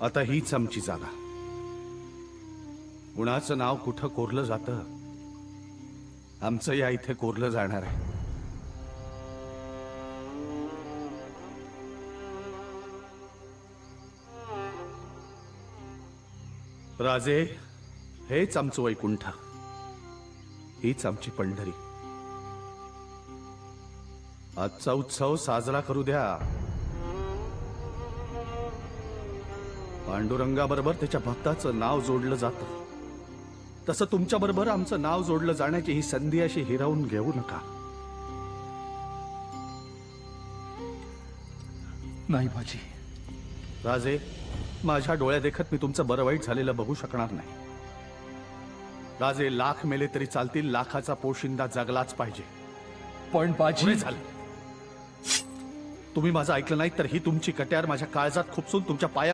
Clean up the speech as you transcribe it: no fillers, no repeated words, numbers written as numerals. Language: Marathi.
आता हीच आमची जागा. कुणाचं नाव कुठं कोरलं जातं, आमचं या इथे कोरलं जाणार आहे. राजे, हेच आमचं वैकुंठ, हीच आमची पंढरी. आजचा उत्सव साजरा करू द्या. पांडुरंगाबरोबर त्याच्या भक्ताचं नाव जोडलं जातं, तसं तुमच्या बरोबर आमचं नाव जोडलं जाण्याची ही संधी अशी हिरावून घेऊ नका. नाही बाजी. राजे, माझ्या डोळ्या देखत मी तुमचं बरं वाईट झालेलं बघू शकणार नाही. राजे, लाख मेले तरी चालतील, लाखाचा पोशिंदा जगलाच पाहिजे. पण बाजी पुरे झालं. तुम्ही माझं ऐकलं नाही तर ही तुमची कट्यार माझ्या काळजात खुपसून तुमच्या पाया